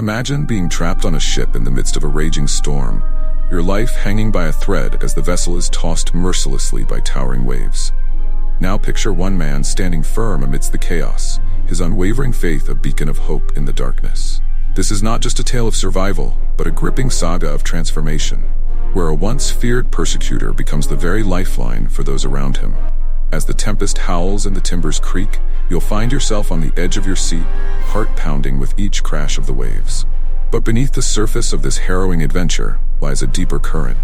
Imagine being trapped on a ship in the midst of a raging storm, your life hanging by a thread as the vessel is tossed mercilessly by towering waves. Now picture one man standing firm amidst the chaos, his unwavering faith a beacon of hope in the darkness. This is not just a tale of survival, but a gripping saga of transformation, where a once feared persecutor becomes the very lifeline for those around him. As the tempest howls and the timbers creak, you'll find yourself on the edge of your seat, heart pounding with each crash of the waves. But beneath the surface of this harrowing adventure lies a deeper current,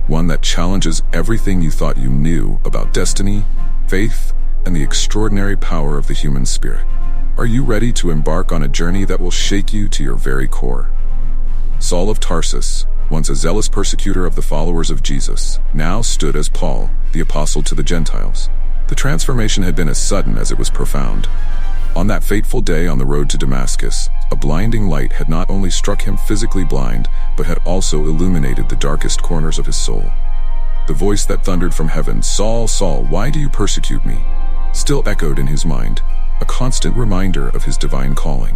one that challenges everything you thought you knew about destiny, faith, and the extraordinary power of the human spirit. Are you ready to embark on a journey that will shake you to your very core? Saul of Tarsus, once a zealous persecutor of the followers of Jesus, now stood as Paul, the apostle to the Gentiles. The transformation had been as sudden as it was profound. On that fateful day on the road to Damascus, a blinding light had not only struck him physically blind, but had also illuminated the darkest corners of his soul. The voice that thundered from heaven, "Saul, Saul, why do you persecute me?" still echoed in his mind, a constant reminder of his divine calling.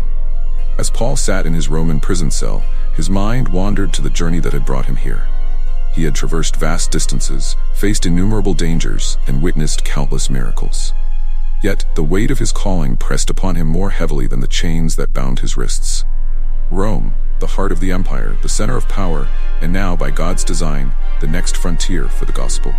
As Paul sat in his Roman prison cell, his mind wandered to the journey that had brought him here. He had traversed vast distances, faced innumerable dangers, and witnessed countless miracles. Yet, the weight of his calling pressed upon him more heavily than the chains that bound his wrists. Rome, the heart of the empire, the center of power, and now, by God's design, the next frontier for the gospel.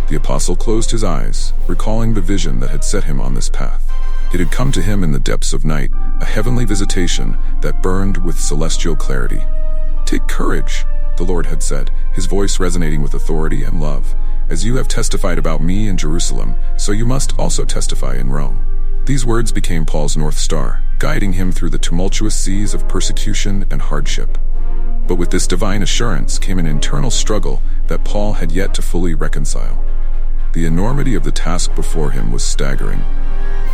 The apostle closed his eyes, recalling the vision that had set him on this path. It had come to him in the depths of night, a heavenly visitation that burned with celestial clarity. "Take courage," the Lord had said, his voice resonating with authority and love. "As you have testified about me in Jerusalem, so you must also testify in Rome." These words became Paul's North Star, guiding him through the tumultuous seas of persecution and hardship. But with this divine assurance came an internal struggle that Paul had yet to fully reconcile. The enormity of the task before him was staggering.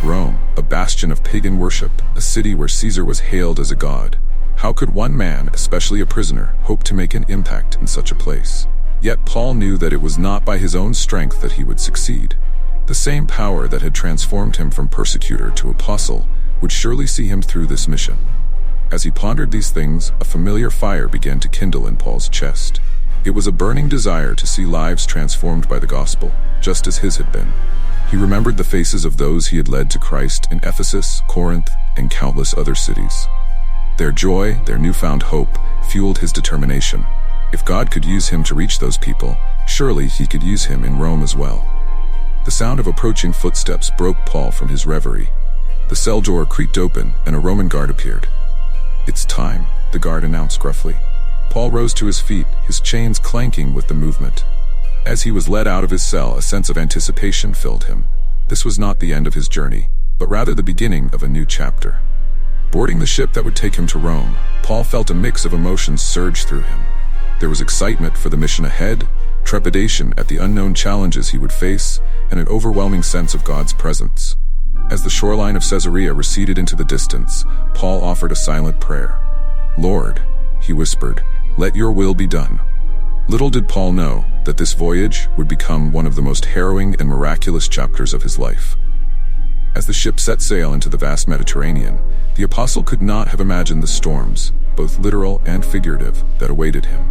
Rome, a bastion of pagan worship, a city where Caesar was hailed as a god. How could one man, especially a prisoner, hope to make an impact in such a place? Yet Paul knew that it was not by his own strength that he would succeed. The same power that had transformed him from persecutor to apostle would surely see him through this mission. As he pondered these things, a familiar fire began to kindle in Paul's chest. It was a burning desire to see lives transformed by the gospel, just as his had been. He remembered the faces of those he had led to Christ in Ephesus, Corinth, and countless other cities. Their joy, their newfound hope, fueled his determination. If God could use him to reach those people, surely he could use him in Rome as well. The sound of approaching footsteps broke Paul from his reverie. The cell door creaked open, and a Roman guard appeared. "It's time," the guard announced gruffly. Paul rose to his feet, his chains clanking with the movement. As he was led out of his cell, a sense of anticipation filled him. This was not the end of his journey, but rather the beginning of a new chapter. Boarding the ship that would take him to Rome, Paul felt a mix of emotions surge through him. There was excitement for the mission ahead, trepidation at the unknown challenges he would face, and an overwhelming sense of God's presence. As the shoreline of Caesarea receded into the distance, Paul offered a silent prayer. "Lord," he whispered, "let your will be done." Little did Paul know that this voyage would become one of the most harrowing and miraculous chapters of his life. As the ship set sail into the vast Mediterranean, the apostle could not have imagined the storms, both literal and figurative, that awaited him.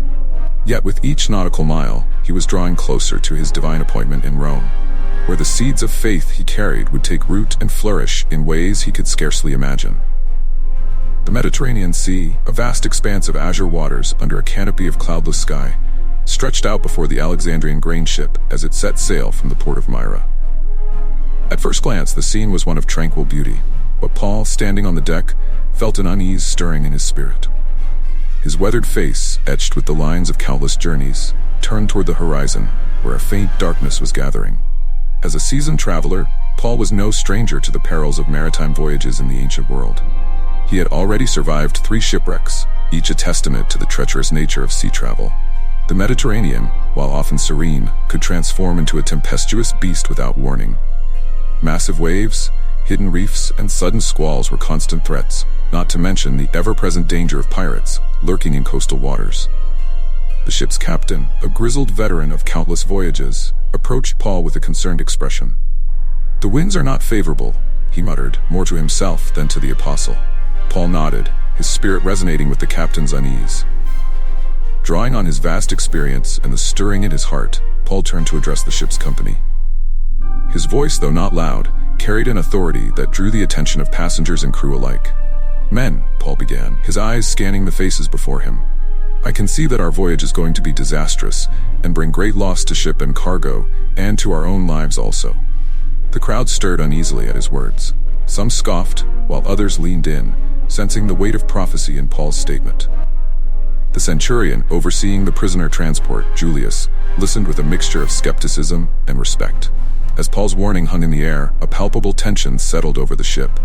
Yet with each nautical mile, he was drawing closer to his divine appointment in Rome, where the seeds of faith he carried would take root and flourish in ways he could scarcely imagine. The Mediterranean Sea, a vast expanse of azure waters under a canopy of cloudless sky, stretched out before the Alexandrian grain ship as it set sail from the port of Myra. At first glance, the scene was one of tranquil beauty, but Paul, standing on the deck, felt an unease stirring in his spirit. His weathered face, etched with the lines of countless journeys, turned toward the horizon, where a faint darkness was gathering. As a seasoned traveler, Paul was no stranger to the perils of maritime voyages in the ancient world. He had already survived 3 shipwrecks, each a testament to the treacherous nature of sea travel. The Mediterranean, while often serene, could transform into a tempestuous beast without warning. Massive waves, hidden reefs, and sudden squalls were constant threats, not to mention the ever-present danger of pirates lurking in coastal waters. The ship's captain, a grizzled veteran of countless voyages, approached Paul with a concerned expression. "The winds are not favorable," he muttered, more to himself than to the apostle. Paul nodded, his spirit resonating with the captain's unease. Drawing on his vast experience and the stirring in his heart, Paul turned to address the ship's company. His voice, though not loud, carried an authority that drew the attention of passengers and crew alike. "Men," Paul began, his eyes scanning the faces before him, "I can see that our voyage is going to be disastrous and bring great loss to ship and cargo, and to our own lives also." The crowd stirred uneasily at his words. Some scoffed, while others leaned in, sensing the weight of prophecy in Paul's statement. The centurion, overseeing the prisoner transport, Julius, listened with a mixture of skepticism and respect. As Paul's warning hung in the air, a palpable tension settled over the ship.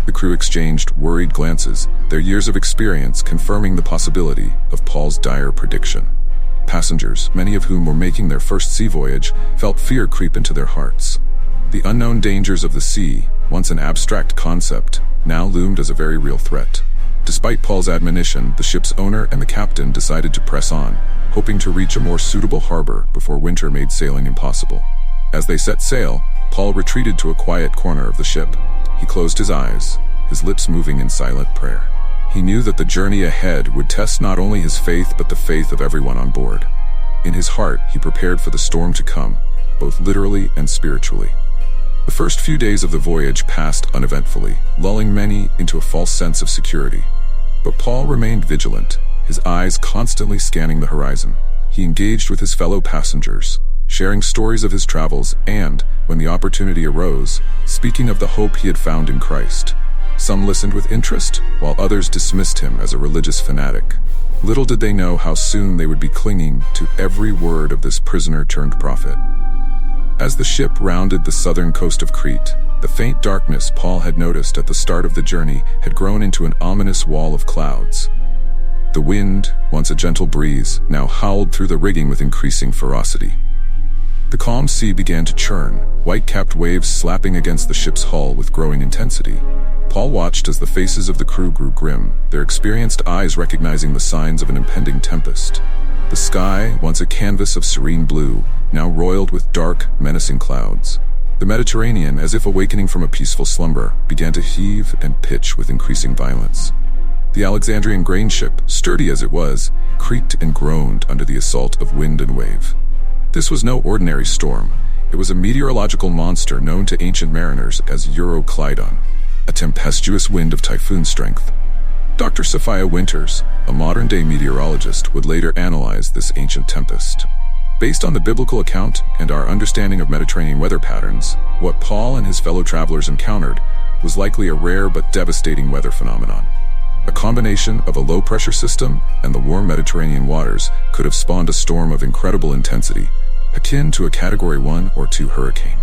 The crew exchanged worried glances, their years of experience confirming the possibility of Paul's dire prediction. Passengers, many of whom were making their first sea voyage, felt fear creep into their hearts. The unknown dangers of the sea, once an abstract concept, now loomed as a very real threat. Despite Paul's admonition, the ship's owner and the captain decided to press on, hoping to reach a more suitable harbor before winter made sailing impossible. As they set sail, Paul retreated to a quiet corner of the ship. He closed his eyes, his lips moving in silent prayer. He knew that the journey ahead would test not only his faith but the faith of everyone on board. In his heart, he prepared for the storm to come, both literally and spiritually. The first few days of the voyage passed uneventfully, lulling many into a false sense of security. But Paul remained vigilant, his eyes constantly scanning the horizon. He engaged with his fellow passengers, sharing stories of his travels and, when the opportunity arose, speaking of the hope he had found in Christ. Some listened with interest, while others dismissed him as a religious fanatic. Little did they know how soon they would be clinging to every word of this prisoner-turned-prophet. As the ship rounded the southern coast of Crete, the faint darkness Paul had noticed at the start of the journey had grown into an ominous wall of clouds. The wind, once a gentle breeze, now howled through the rigging with increasing ferocity. The calm sea began to churn, white-capped waves slapping against the ship's hull with growing intensity. Paul watched as the faces of the crew grew grim, their experienced eyes recognizing the signs of an impending tempest. The sky, once a canvas of serene blue, now roiled with dark, menacing clouds. The Mediterranean, as if awakening from a peaceful slumber, began to heave and pitch with increasing violence. The Alexandrian grain ship, sturdy as it was, creaked and groaned under the assault of wind and wave. This was no ordinary storm. It was a meteorological monster known to ancient mariners as Euroclydon, a tempestuous wind of typhoon strength. Dr. Sophia Winters, a modern-day meteorologist, would later analyze this ancient tempest. Based on the biblical account and our understanding of Mediterranean weather patterns, what Paul and his fellow travelers encountered was likely a rare but devastating weather phenomenon. A combination of a low-pressure system and the warm Mediterranean waters could have spawned a storm of incredible intensity, akin to a Category 1 or 2 hurricane.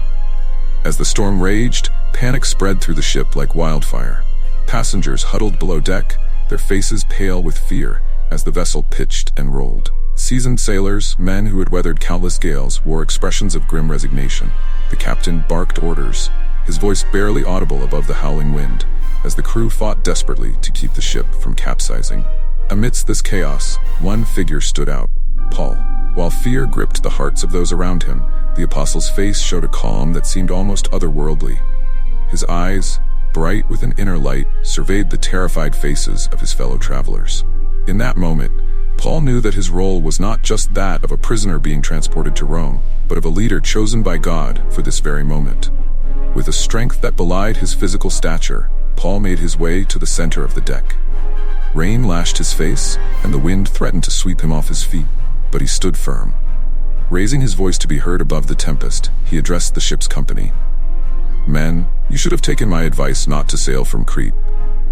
As the storm raged, panic spread through the ship like wildfire. Passengers huddled below deck, their faces pale with fear as the vessel pitched and rolled. Seasoned sailors, men who had weathered countless gales, wore expressions of grim resignation. The captain barked orders, his voice barely audible above the howling wind, as the crew fought desperately to keep the ship from capsizing. Amidst this chaos, one figure stood out, Paul. While fear gripped the hearts of those around him, the apostle's face showed a calm that seemed almost otherworldly. His eyes, bright with an inner light, surveyed the terrified faces of his fellow travelers. In that moment, Paul knew that his role was not just that of a prisoner being transported to Rome, but of a leader chosen by God for this very moment. With a strength that belied his physical stature, Paul made his way to the center of the deck. Rain lashed his face, and the wind threatened to sweep him off his feet, but he stood firm. Raising his voice to be heard above the tempest, he addressed the ship's company. "Men, you should have taken my advice not to sail from Crete.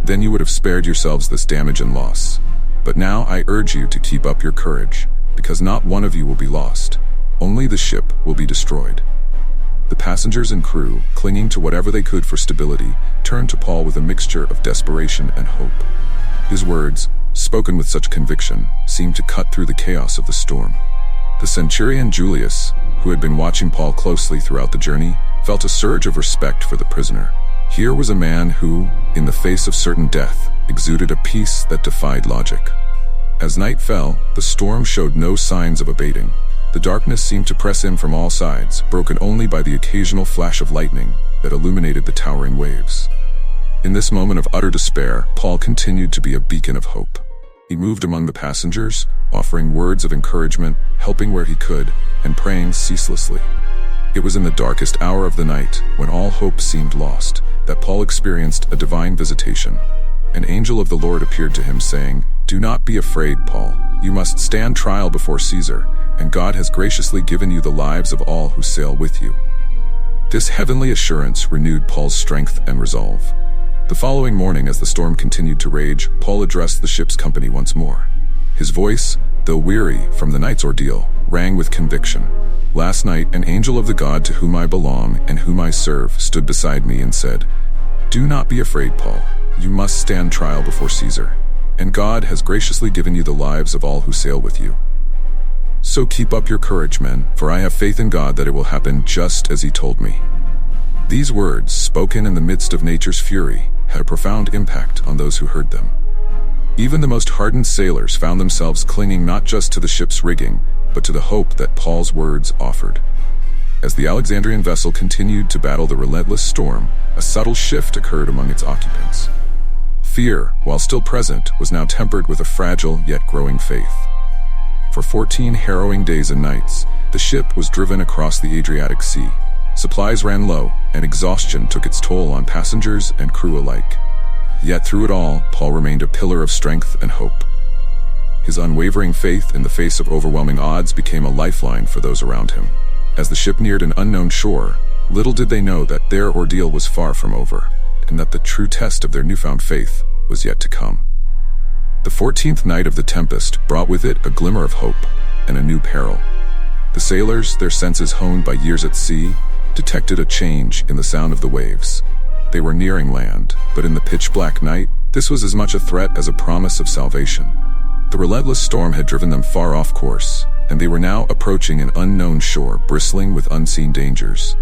Then you would have spared yourselves this damage and loss. But now I urge you to keep up your courage, because not one of you will be lost. Only the ship will be destroyed." The passengers and crew, clinging to whatever they could for stability, turned to Paul with a mixture of desperation and hope. His words, spoken with such conviction, seemed to cut through the chaos of the storm. The centurion Julius, who had been watching Paul closely throughout the journey, felt a surge of respect for the prisoner. Here was a man who, in the face of certain death, exuded a peace that defied logic. As night fell, the storm showed no signs of abating. The darkness seemed to press in from all sides, broken only by the occasional flash of lightning that illuminated the towering waves. In this moment of utter despair, Paul continued to be a beacon of hope. He moved among the passengers, offering words of encouragement, helping where he could, and praying ceaselessly. It was in the darkest hour of the night, when all hope seemed lost, that Paul experienced a divine visitation. An angel of the Lord appeared to him, saying, "Do not be afraid, Paul. You must stand trial before Caesar, and God has graciously given you the lives of all who sail with you." This heavenly assurance renewed Paul's strength and resolve. The following morning, as the storm continued to rage, Paul addressed the ship's company once more. His voice, though weary from the night's ordeal, rang with conviction. "Last night, an angel of the God to whom I belong and whom I serve stood beside me and said, 'Do not be afraid, Paul. You must stand trial before Caesar, and God has graciously given you the lives of all who sail with you. So keep up your courage, men, for I have faith in God that it will happen just as he told me.'" These words, spoken in the midst of nature's fury, had a profound impact on those who heard them. Even the most hardened sailors found themselves clinging not just to the ship's rigging, but to the hope that Paul's words offered. As the Alexandrian vessel continued to battle the relentless storm, a subtle shift occurred among its occupants. Fear, while still present, was now tempered with a fragile yet growing faith. For 14 harrowing days and nights, the ship was driven across the Adriatic Sea. Supplies ran low, and exhaustion took its toll on passengers and crew alike. Yet through it all, Paul remained a pillar of strength and hope. His unwavering faith in the face of overwhelming odds became a lifeline for those around him. As the ship neared an unknown shore, little did they know that their ordeal was far from over, and that the true test of their newfound faith was yet to come. The 14th night of the tempest brought with it a glimmer of hope and a new peril. The sailors, their senses honed by years at sea, detected a change in the sound of the waves. They were nearing land, but in the pitch-black night, this was as much a threat as a promise of salvation. The relentless storm had driven them far off course, and they were now approaching an unknown shore bristling with unseen dangers.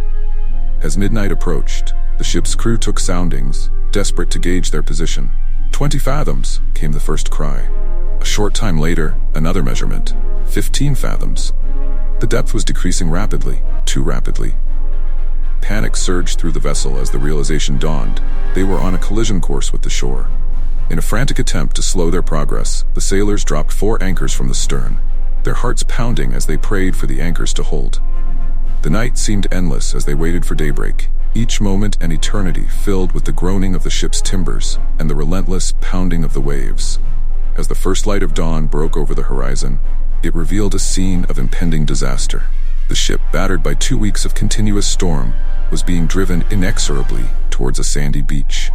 As midnight approached, the ship's crew took soundings, desperate to gauge their position. 20 fathoms, came the first cry. A short time later, another measurement, 15 fathoms. The depth was decreasing rapidly, too rapidly. Panic surged through the vessel as the realization dawned. They were on a collision course with the shore. In a frantic attempt to slow their progress, the sailors dropped 4 anchors from the stern, their hearts pounding as they prayed for the anchors to hold. The night seemed endless as they waited for daybreak, each moment an eternity filled with the groaning of the ship's timbers and the relentless pounding of the waves. As the first light of dawn broke over the horizon, it revealed a scene of impending disaster. The ship, battered by 2 weeks of continuous storm, was being driven inexorably towards a sandy beach.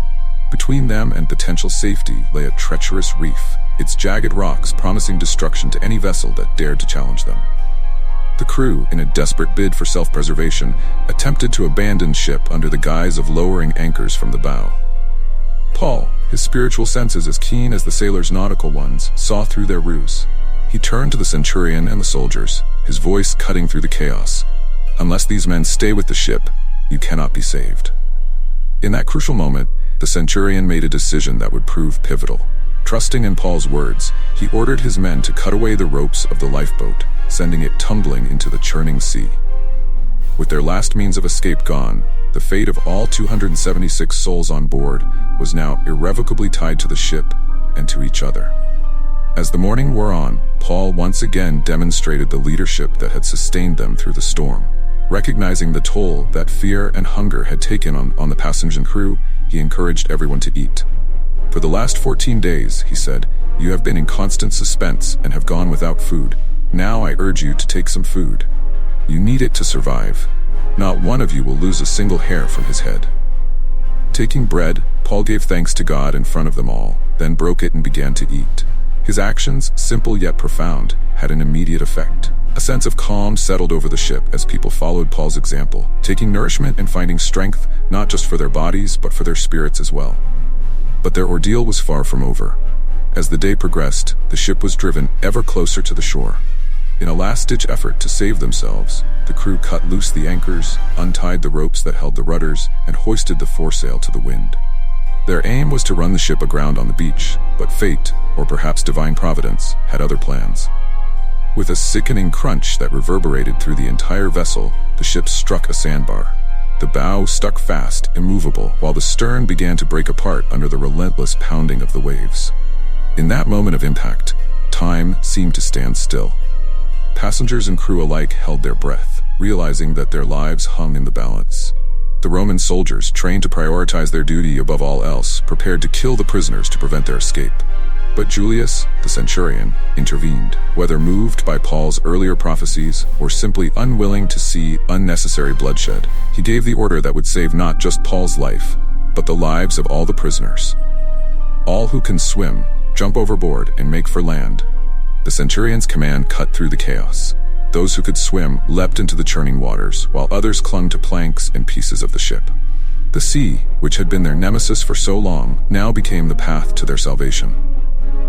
Between them and potential safety lay a treacherous reef, its jagged rocks promising destruction to any vessel that dared to challenge them. The crew, in a desperate bid for self-preservation, attempted to abandon ship under the guise of lowering anchors from the bow. Paul, his spiritual senses as keen as the sailors' nautical ones, saw through their ruse. He turned to the centurion and the soldiers, his voice cutting through the chaos. "Unless these men stay with the ship, you cannot be saved." In that crucial moment, the centurion made a decision that would prove pivotal. Trusting in Paul's words, he ordered his men to cut away the ropes of the lifeboat, sending it tumbling into the churning sea. With their last means of escape gone, the fate of all 276 souls on board was now irrevocably tied to the ship and to each other. As the morning wore on, Paul once again demonstrated the leadership that had sustained them through the storm. Recognizing the toll that fear and hunger had taken on the passenger crew, he encouraged everyone to eat. "For the last 14 days, he said, you have been in constant suspense and have gone without food. Now I urge you to take some food. You need it to survive. Not one of you will lose a single hair from his head." Taking bread, Paul gave thanks to God in front of them all, then broke it and began to eat. His actions, simple yet profound, had an immediate effect. A sense of calm settled over the ship as people followed Paul's example, taking nourishment and finding strength not just for their bodies but for their spirits as well. But their ordeal was far from over. As the day progressed, the ship was driven ever closer to the shore. In a last-ditch effort to save themselves, the crew cut loose the anchors, untied the ropes that held the rudders, and hoisted the foresail to the wind. Their aim was to run the ship aground on the beach, but fate, or perhaps divine providence, had other plans. With a sickening crunch that reverberated through the entire vessel, the ship struck a sandbar. The bow stuck fast, immovable, while the stern began to break apart under the relentless pounding of the waves. In that moment of impact, time seemed to stand still. Passengers and crew alike held their breath, realizing that their lives hung in the balance. The Roman soldiers, trained to prioritize their duty above all else, prepared to kill the prisoners to prevent their escape. But Julius, the centurion, intervened. Whether moved by Paul's earlier prophecies or simply unwilling to see unnecessary bloodshed, he gave the order that would save not just Paul's life, but the lives of all the prisoners. All who can swim, jump overboard and make for land. The centurion's command cut through the chaos. Those who could swim leapt into the churning waters, while others clung to planks and pieces of the ship. The sea, which had been their nemesis for so long, now became the path to their salvation.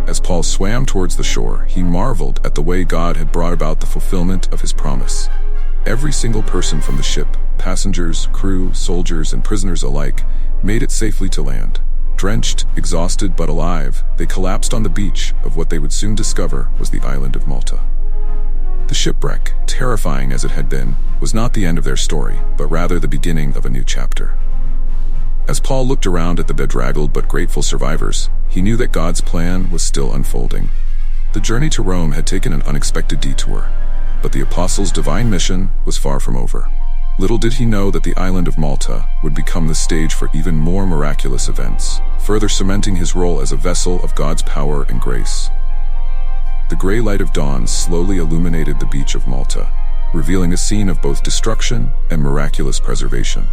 As Paul swam towards the shore, he marveled at the way God had brought about the fulfillment of his promise. Every single person from the ship, passengers, crew, soldiers, and prisoners alike, made it safely to land. Drenched, exhausted, but alive, they collapsed on the beach of what they would soon discover was the island of Malta. The shipwreck, terrifying as it had been, was not the end of their story, but rather the beginning of a new chapter. As Paul looked around at the bedraggled but grateful survivors, he knew that God's plan was still unfolding. The journey to Rome had taken an unexpected detour, but the apostles' divine mission was far from over. Little did he know that the island of Malta would become the stage for even more miraculous events, further cementing his role as a vessel of God's power and grace. The gray light of dawn slowly illuminated the beach of Malta, revealing a scene of both destruction and miraculous preservation.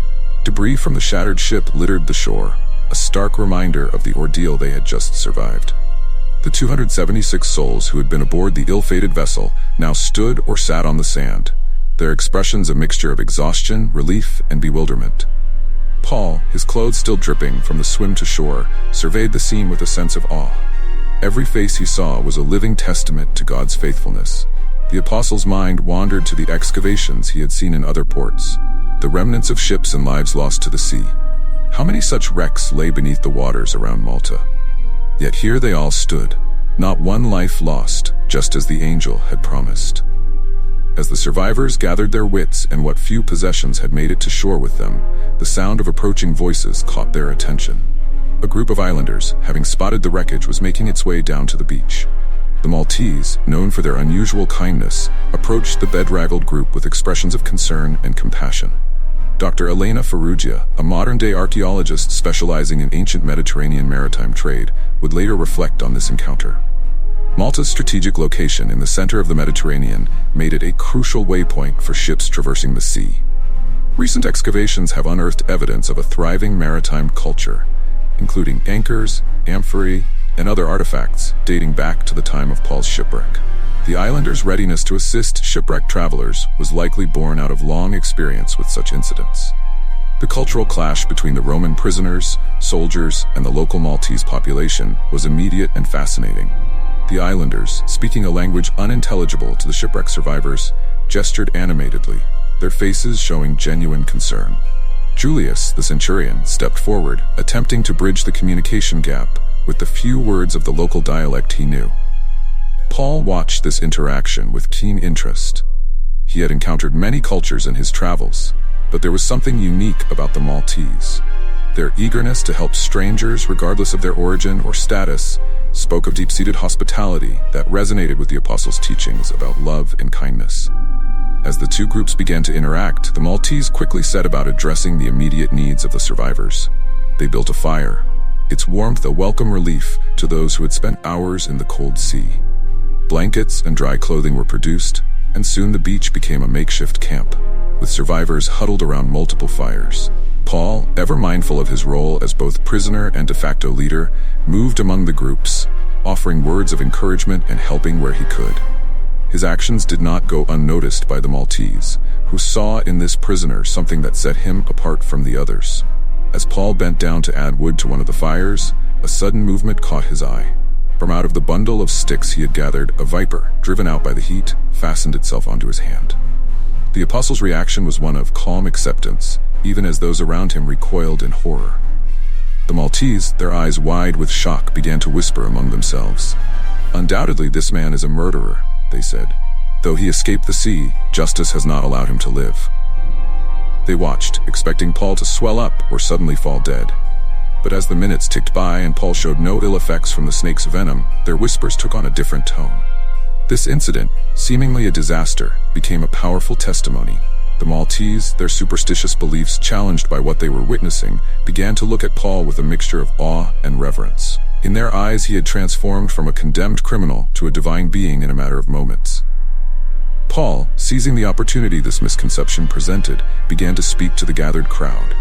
Debris from the shattered ship littered the shore, a stark reminder of the ordeal they had just survived. The 276 souls who had been aboard the ill-fated vessel now stood or sat on the sand, their expressions a mixture of exhaustion, relief, and bewilderment. Paul, his clothes still dripping from the swim to shore, surveyed the scene with a sense of awe. Every face he saw was a living testament to God's faithfulness. The apostle's mind wandered to the excavations he had seen in other ports, the remnants of ships and lives lost to the sea. How many such wrecks lay beneath the waters around Malta? Yet here they all stood, not one life lost, just as the angel had promised. As the survivors gathered their wits and what few possessions had made it to shore with them, the sound of approaching voices caught their attention. A group of islanders, having spotted the wreckage, was making its way down to the beach. The Maltese, known for their unusual kindness, approached the bedraggled group with expressions of concern and compassion. Dr. Elena Ferrugia, a modern-day archaeologist specializing in ancient Mediterranean maritime trade, would later reflect on this encounter. Malta's strategic location in the center of the Mediterranean made it a crucial waypoint for ships traversing the sea. Recent excavations have unearthed evidence of a thriving maritime culture, including anchors, amphorae, and other artifacts dating back to the time of Paul's shipwreck. The islanders' readiness to assist shipwrecked travelers was likely born out of long experience with such incidents. The cultural clash between the Roman prisoners, soldiers, and the local Maltese population was immediate and fascinating. The islanders, speaking a language unintelligible to the shipwreck survivors, gestured animatedly, their faces showing genuine concern. Julius, the centurion, stepped forward, attempting to bridge the communication gap with the few words of the local dialect he knew. Paul watched this interaction with keen interest. He had encountered many cultures in his travels, but there was something unique about the Maltese. Their eagerness to help strangers, regardless of their origin or status, spoke of deep-seated hospitality that resonated with the apostles' teachings about love and kindness. As the two groups began to interact, the Maltese quickly set about addressing the immediate needs of the survivors. They built a fire, its warmth a welcome relief to those who had spent hours in the cold sea. Blankets and dry clothing were produced, and soon the beach became a makeshift camp, with survivors huddled around multiple fires. Paul, ever mindful of his role as both prisoner and de facto leader, moved among the groups, offering words of encouragement and helping where he could. His actions did not go unnoticed by the Maltese, who saw in this prisoner something that set him apart from the others. As Paul bent down to add wood to one of the fires, a sudden movement caught his eye. From out of the bundle of sticks he had gathered, a viper, driven out by the heat, fastened itself onto his hand. The apostle's reaction was one of calm acceptance, even as those around him recoiled in horror. The Maltese, their eyes wide with shock, began to whisper among themselves. "Undoubtedly this man is a murderer," they said. "Though he escaped the sea, justice has not allowed him to live." They watched, expecting Paul to swell up or suddenly fall dead. But as the minutes ticked by and Paul showed no ill effects from the snake's venom, their whispers took on a different tone. This incident, seemingly a disaster, became a powerful testimony. The Maltese, their superstitious beliefs challenged by what they were witnessing, began to look at Paul with a mixture of awe and reverence. In their eyes, he had transformed from a condemned criminal to a divine being in a matter of moments. Paul, seizing the opportunity this misconception presented, began to speak to the gathered crowd.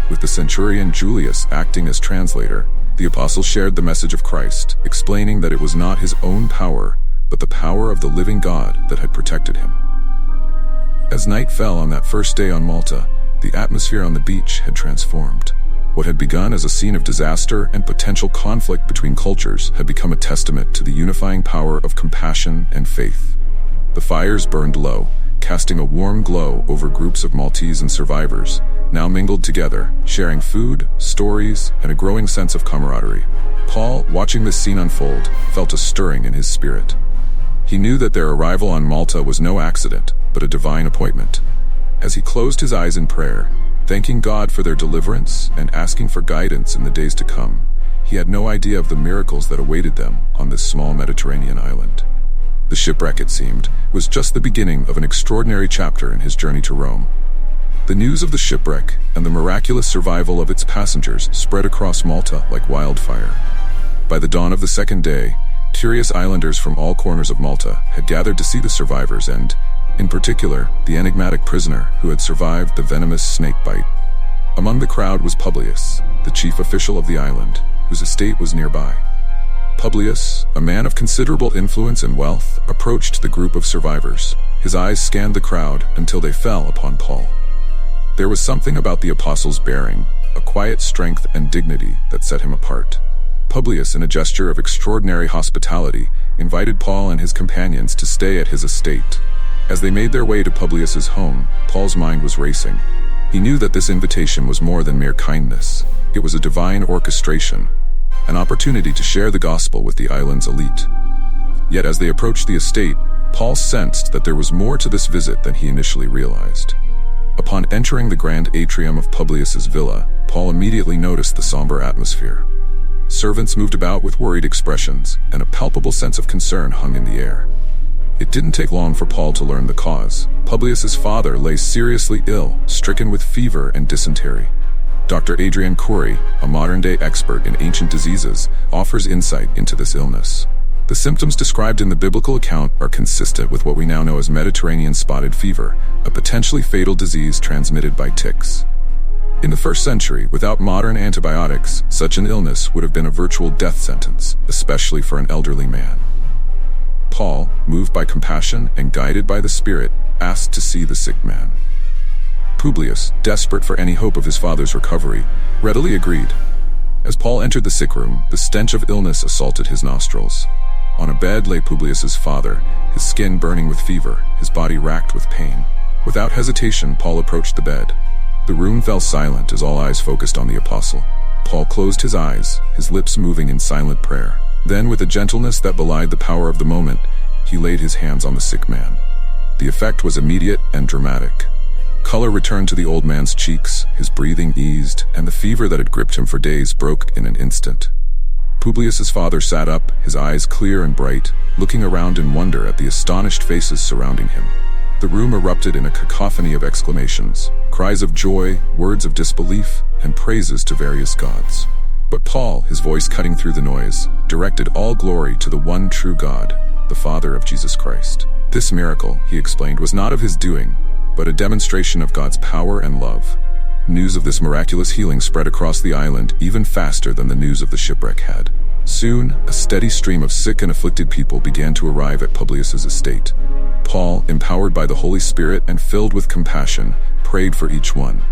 With the centurion Julius acting as translator, the apostle shared the message of Christ, explaining that it was not his own power, but the power of the living God that had protected him. As night fell on that first day on Malta, the atmosphere on the beach had transformed. What had begun as a scene of disaster and potential conflict between cultures had become a testament to the unifying power of compassion and faith. The fires burned low, casting a warm glow over groups of Maltese and survivors, now mingled together, sharing food, stories, and a growing sense of camaraderie. Paul, watching this scene unfold, felt a stirring in his spirit. He knew that their arrival on Malta was no accident, but a divine appointment. As he closed his eyes in prayer, thanking God for their deliverance and asking for guidance in the days to come, he had no idea of the miracles that awaited them on this small Mediterranean island. The shipwreck, it seemed, was just the beginning of an extraordinary chapter in his journey to Rome. The news of the shipwreck and the miraculous survival of its passengers spread across Malta like wildfire. By the dawn of the second day, curious islanders from all corners of Malta had gathered to see the survivors and, in particular, the enigmatic prisoner who had survived the venomous snake bite. Among the crowd was Publius, the chief official of the island, whose estate was nearby. Publius, a man of considerable influence and wealth, approached the group of survivors. His eyes scanned the crowd until they fell upon Paul. There was something about the apostle's bearing, a quiet strength and dignity that set him apart. Publius, in a gesture of extraordinary hospitality, invited Paul and his companions to stay at his estate. As they made their way to Publius's home, Paul's mind was racing. He knew that this invitation was more than mere kindness. It was a divine orchestration, an opportunity to share the gospel with the island's elite. Yet as they approached the estate, Paul sensed that there was more to this visit than he initially realized. Upon entering the grand atrium of Publius's villa, Paul immediately noticed the somber atmosphere. Servants moved about with worried expressions, and a palpable sense of concern hung in the air. It didn't take long for Paul to learn the cause. Publius's father lay seriously ill, stricken with fever and dysentery. Dr. Adrian Coury, a modern-day expert in ancient diseases, offers insight into this illness. The symptoms described in the biblical account are consistent with what we now know as Mediterranean spotted fever, a potentially fatal disease transmitted by ticks. In the first century, without modern antibiotics, such an illness would have been a virtual death sentence, especially for an elderly man. Paul, moved by compassion and guided by the Spirit, asked to see the sick man. Publius, desperate for any hope of his father's recovery, readily agreed. As Paul entered the sick room, the stench of illness assaulted his nostrils. On a bed lay Publius's father, his skin burning with fever, his body racked with pain. Without hesitation, Paul approached the bed. The room fell silent as all eyes focused on the apostle. Paul closed his eyes, his lips moving in silent prayer. Then, with a gentleness that belied the power of the moment, he laid his hands on the sick man. The effect was immediate and dramatic. Color returned to the old man's cheeks, his breathing eased, and the fever that had gripped him for days broke in an instant. Publius's father sat up, his eyes clear and bright, looking around in wonder at the astonished faces surrounding him. The room erupted in a cacophony of exclamations, cries of joy, words of disbelief, and praises to various gods. But Paul, his voice cutting through the noise, directed all glory to the one true God, the Father of Jesus Christ. This miracle, he explained, was not of his doing, but a demonstration of God's power and love. News of this miraculous healing spread across the island even faster than the news of the shipwreck had. Soon, a steady stream of sick and afflicted people began to arrive at Publius's estate. Paul, empowered by the Holy Spirit and filled with compassion, prayed for each one.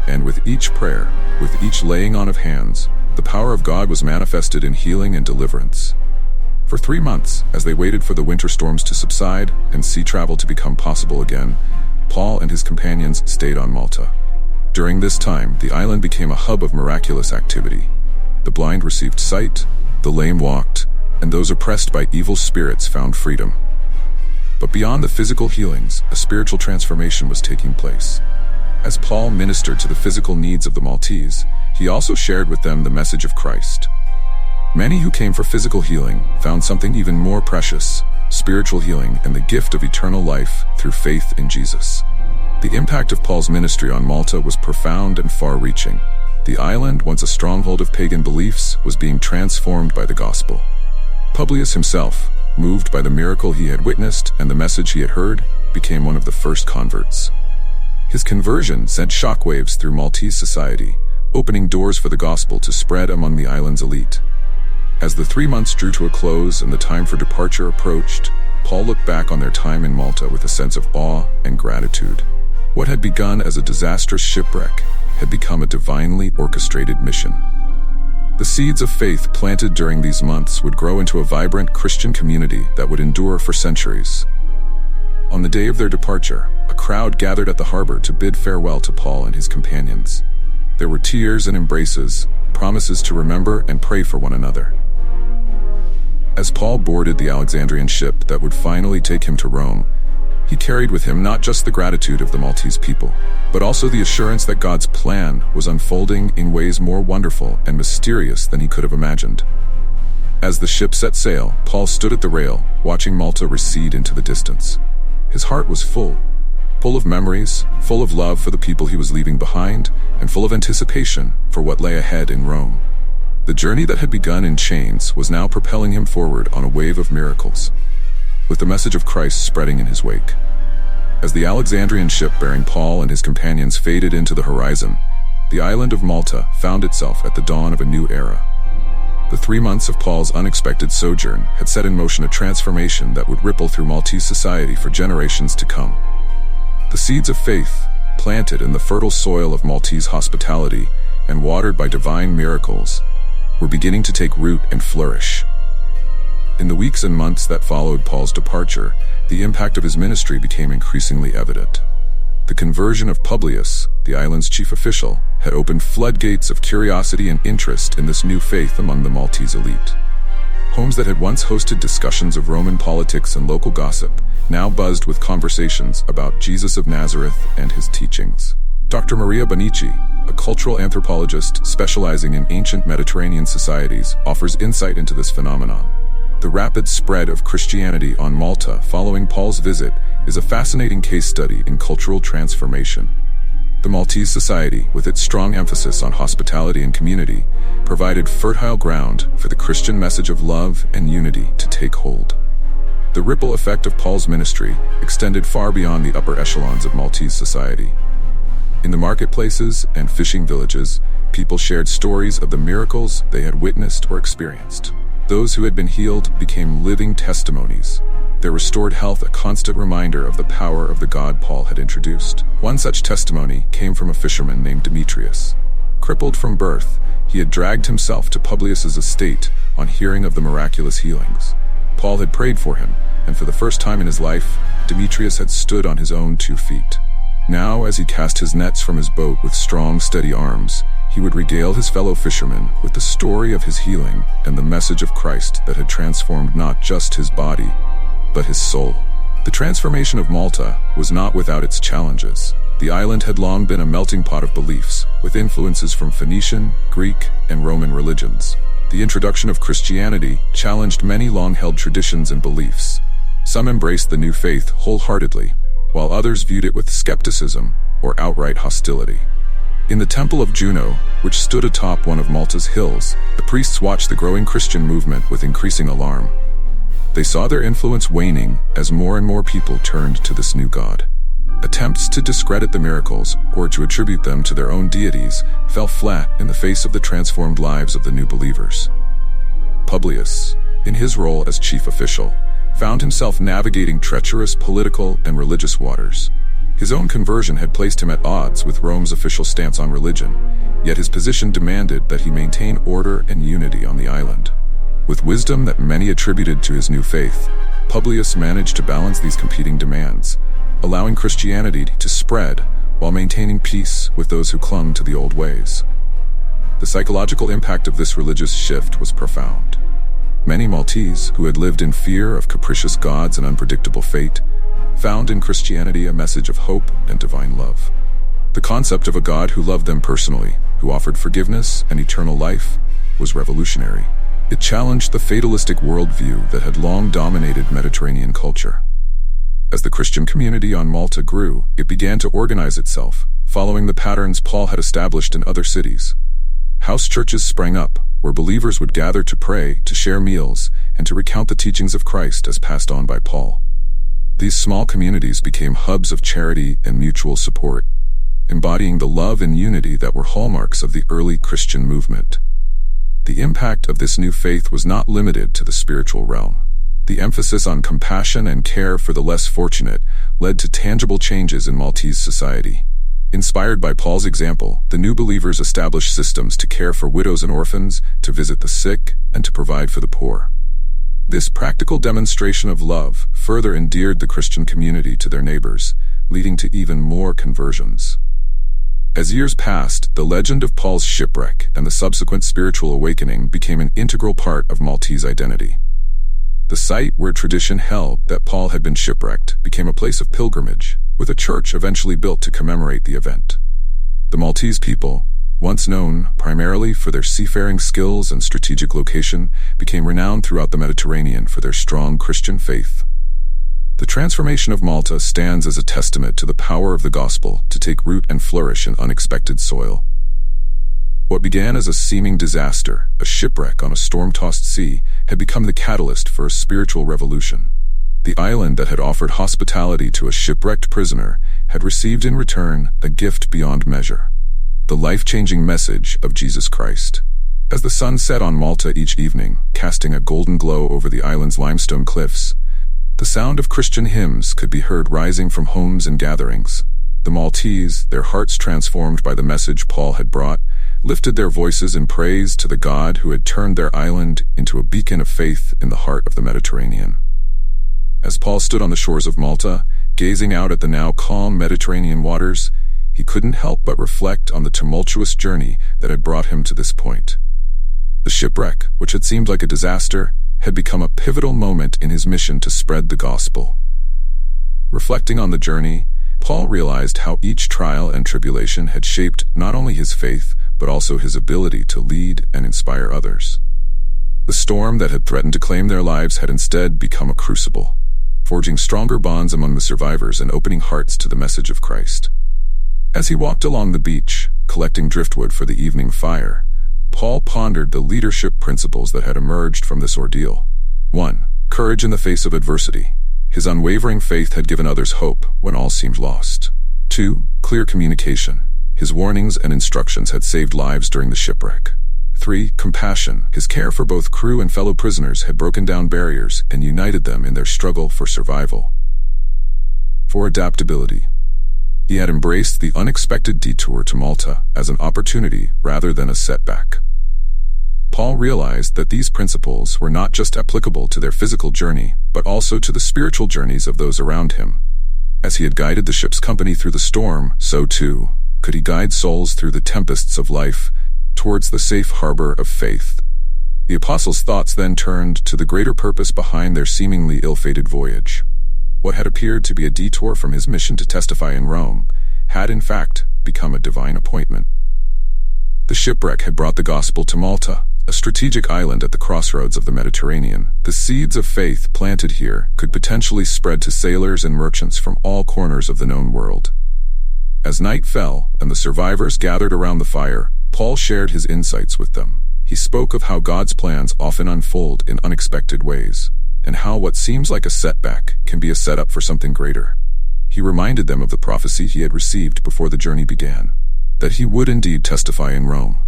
And with each prayer, with each laying on of hands, the power of God was manifested in healing and deliverance. For 3 months, as they waited for the winter storms to subside and sea travel to become possible again, Paul and his companions stayed on Malta. During this time, the island became a hub of miraculous activity. The blind received sight, the lame walked, and those oppressed by evil spirits found freedom. But beyond the physical healings, a spiritual transformation was taking place. As Paul ministered to the physical needs of the Maltese, he also shared with them the message of Christ. Many who came for physical healing found something even more precious: spiritual healing and the gift of eternal life through faith in Jesus. The impact of Paul's ministry on Malta was profound and far-reaching. The island, once a stronghold of pagan beliefs, was being transformed by the gospel. Publius himself, moved by the miracle he had witnessed and the message he had heard, became one of the first converts. His conversion sent shockwaves through Maltese society, opening doors for the gospel to spread among the island's elite. As the 3 months drew to a close and the time for departure approached, Paul looked back on their time in Malta with a sense of awe and gratitude. What had begun as a disastrous shipwreck had become a divinely orchestrated mission. The seeds of faith planted during these months would grow into a vibrant Christian community that would endure for centuries. On the day of their departure, a crowd gathered at the harbor to bid farewell to Paul and his companions. There were tears and embraces, promises to remember and pray for one another. As Paul boarded the Alexandrian ship that would finally take him to Rome, he carried with him not just the gratitude of the Maltese people, but also the assurance that God's plan was unfolding in ways more wonderful and mysterious than he could have imagined. As the ship set sail, Paul stood at the rail, watching Malta recede into the distance. His heart was full of memories, full of love for the people he was leaving behind, and full of anticipation for what lay ahead in Rome. The journey that had begun in chains was now propelling him forward on a wave of miracles, with the message of Christ spreading in his wake. As the Alexandrian ship bearing Paul and his companions faded into the horizon, the island of Malta found itself at the dawn of a new era. The 3 months of Paul's unexpected sojourn had set in motion a transformation that would ripple through Maltese society for generations to come. The seeds of faith, planted in the fertile soil of Maltese hospitality and watered by divine miracles, were beginning to take root and flourish. In the weeks and months that followed Paul's departure, the impact of his ministry became increasingly evident. The conversion of Publius, the island's chief official, had opened floodgates of curiosity and interest in this new faith among the Maltese elite. Homes that had once hosted discussions of Roman politics and local gossip now buzzed with conversations about Jesus of Nazareth and his teachings. Dr. Maria Bonici, a cultural anthropologist specializing in ancient Mediterranean societies, offers insight into this phenomenon. The rapid spread of Christianity on Malta following Paul's visit is a fascinating case study in cultural transformation. The Maltese society, with its strong emphasis on hospitality and community, provided fertile ground for the Christian message of love and unity to take hold. The ripple effect of Paul's ministry extended far beyond the upper echelons of Maltese society. In the marketplaces and fishing villages, people shared stories of the miracles they had witnessed or experienced. Those who had been healed became living testimonies, their restored health a constant reminder of the power of the God Paul had introduced. One such testimony came from a fisherman named Demetrius. Crippled from birth, he had dragged himself to Publius's estate on hearing of the miraculous healings. Paul had prayed for him, and for the first time in his life, Demetrius had stood on his own 2 feet. Now, as he cast his nets from his boat with strong, steady arms, he would regale his fellow fishermen with the story of his healing and the message of Christ that had transformed not just his body, but his soul. The transformation of Malta was not without its challenges. The island had long been a melting pot of beliefs, with influences from Phoenician, Greek, and Roman religions. The introduction of Christianity challenged many long-held traditions and beliefs. Some embraced the new faith wholeheartedly, while others viewed it with skepticism or outright hostility. In the Temple of Juno, which stood atop one of Malta's hills, the priests watched the growing Christian movement with increasing alarm. They saw their influence waning as more and more people turned to this new god. Attempts to discredit the miracles or to attribute them to their own deities fell flat in the face of the transformed lives of the new believers. Publius, in his role as chief official, found himself navigating treacherous political and religious waters. His own conversion had placed him at odds with Rome's official stance on religion, yet his position demanded that he maintain order and unity on the island. With wisdom that many attributed to his new faith, Publius managed to balance these competing demands, allowing Christianity to spread while maintaining peace with those who clung to the old ways. The psychological impact of this religious shift was profound. Many Maltese, who had lived in fear of capricious gods and unpredictable fate, found in Christianity a message of hope and divine love. The concept of a God who loved them personally, who offered forgiveness and eternal life, was revolutionary. It challenged the fatalistic worldview that had long dominated Mediterranean culture. As the Christian community on Malta grew, it began to organize itself, following the patterns Paul had established in other cities. House churches sprang up, where believers would gather to pray, to share meals, and to recount the teachings of Christ as passed on by Paul. These small communities became hubs of charity and mutual support, embodying the love and unity that were hallmarks of the early Christian movement. The impact of this new faith was not limited to the spiritual realm. The emphasis on compassion and care for the less fortunate led to tangible changes in Maltese society. Inspired by Paul's example, the new believers established systems to care for widows and orphans, to visit the sick, and to provide for the poor. This practical demonstration of love further endeared the Christian community to their neighbors, leading to even more conversions. As years passed, the legend of Paul's shipwreck and the subsequent spiritual awakening became an integral part of Maltese identity. The site where tradition held that Paul had been shipwrecked became a place of pilgrimage, with a church eventually built to commemorate the event. The Maltese people, once known primarily for their seafaring skills and strategic location, became renowned throughout the Mediterranean for their strong Christian faith. The transformation of Malta stands as a testament to the power of the gospel to take root and flourish in unexpected soil. What began as a seeming disaster, a shipwreck on a storm-tossed sea, had become the catalyst for a spiritual revolution. The island that had offered hospitality to a shipwrecked prisoner had received in return a gift beyond measure: the life-changing message of Jesus Christ. As the sun set on Malta each evening, casting a golden glow over the island's limestone cliffs, the sound of Christian hymns could be heard rising from homes and gatherings. The Maltese, their hearts transformed by the message Paul had brought, lifted their voices in praise to the God who had turned their island into a beacon of faith in the heart of the Mediterranean. As Paul stood on the shores of Malta, gazing out at the now calm Mediterranean waters, he couldn't help but reflect on the tumultuous journey that had brought him to this point. The shipwreck, which had seemed like a disaster, had become a pivotal moment in his mission to spread the gospel. Reflecting on the journey, Paul realized how each trial and tribulation had shaped not only his faith, but also his ability to lead and inspire others. The storm that had threatened to claim their lives had instead become a crucible, forging stronger bonds among the survivors and opening hearts to the message of Christ. As he walked along the beach, collecting driftwood for the evening fire, Paul pondered the leadership principles that had emerged from this ordeal. 1. Courage in the face of adversity. His unwavering faith had given others hope when all seemed lost. 2. Clear communication. His warnings and instructions had saved lives during the shipwreck. 3. Compassion. His care for both crew and fellow prisoners had broken down barriers and united them in their struggle for survival. 4. Adaptability. He had embraced the unexpected detour to Malta as an opportunity rather than a setback. Paul realized that these principles were not just applicable to their physical journey, but also to the spiritual journeys of those around him. As he had guided the ship's company through the storm, so too could he guide souls through the tempests of life towards the safe harbor of faith. The apostles' thoughts then turned to the greater purpose behind their seemingly ill-fated voyage. What had appeared to be a detour from his mission to testify in Rome had in fact become a divine appointment. The shipwreck had brought the gospel to Malta, a strategic island at the crossroads of the Mediterranean. The seeds of faith planted here could potentially spread to sailors and merchants from all corners of the known world. As night fell and the survivors gathered around the fire, Paul shared his insights with them. He spoke of how God's plans often unfold in unexpected ways, and how what seems like a setback can be a setup for something greater. He reminded them of the prophecy he had received before the journey began, that he would indeed testify in Rome.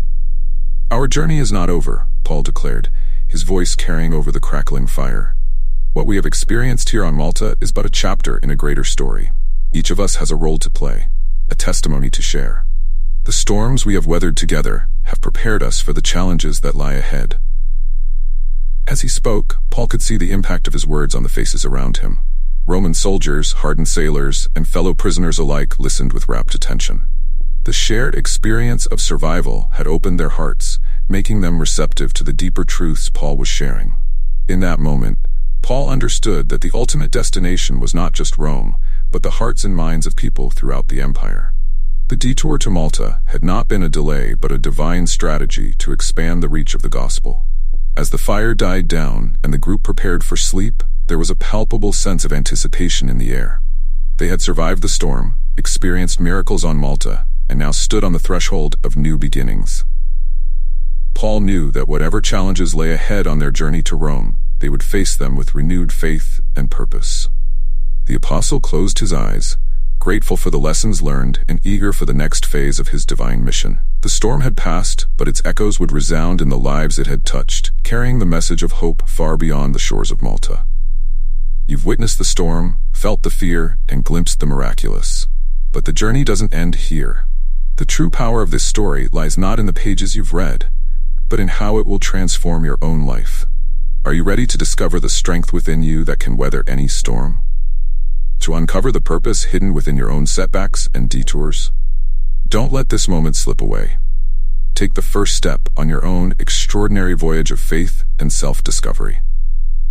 "Our journey is not over," Paul declared, his voice carrying over the crackling fire. "What we have experienced here on Malta is but a chapter in a greater story. Each of us has a role to play, a testimony to share. The storms we have weathered together have prepared us for the challenges that lie ahead." As he spoke, Paul could see the impact of his words on the faces around him. Roman soldiers, hardened sailors, and fellow prisoners alike listened with rapt attention. The shared experience of survival had opened their hearts, making them receptive to the deeper truths Paul was sharing. In that moment, Paul understood that the ultimate destination was not just Rome, but the hearts and minds of people throughout the empire. The detour to Malta had not been a delay but a divine strategy to expand the reach of the gospel. As the fire died down and the group prepared for sleep, there was a palpable sense of anticipation in the air. They had survived the storm, experienced miracles on Malta, and now stood on the threshold of new beginnings. Paul knew that whatever challenges lay ahead on their journey to Rome, they would face them with renewed faith and purpose. The apostle closed his eyes, grateful for the lessons learned and eager for the next phase of his divine mission. The storm had passed, but its echoes would resound in the lives it had touched, carrying the message of hope far beyond the shores of Malta. You've witnessed the storm, felt the fear, and glimpsed the miraculous. But the journey doesn't end here. The true power of this story lies not in the pages you've read, but in how it will transform your own life. Are you ready to discover the strength within you that can weather any storm? To uncover the purpose hidden within your own setbacks and detours? Don't let this moment slip away. Take the first step on your own extraordinary voyage of faith and self-discovery.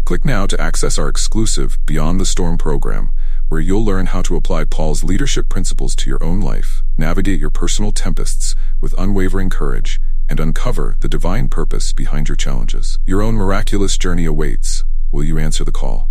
Click now to access our exclusive Beyond the Storm program, where you'll learn how to apply Paul's leadership principles to your own life, navigate your personal tempests with unwavering courage, and uncover the divine purpose behind your challenges. Your own miraculous journey awaits. Will you answer the call?